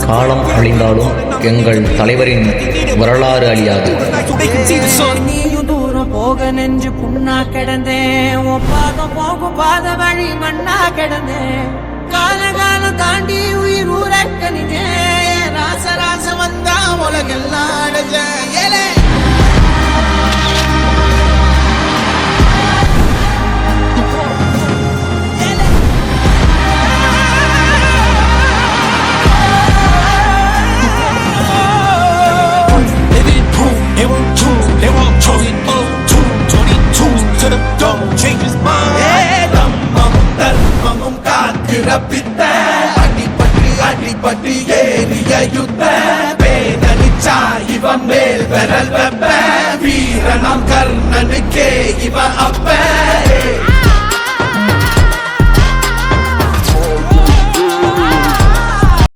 காலம் அழிந்தாலும் எங்கள் தலைவரின் வரலாறு அழியாது. நீயும் தூரம் போக நெஞ்சு புண்ணா கிடந்தேன், பாதம் போகும் பாத வழி மண்ணா கிடந்தேன், காலம் தாண்டி உயிர் ஊரக்கணிஞ்சேன், ராச ராச வந்தா உலகெல்லாம் அடைஞ்சேன். அடிபட்டு ஏறிய யுத்த வேதனிச்சா இவன் மேல் விரல் வெப்ப வீரனாம் கர்ணனுக்கே இவன் அப்ப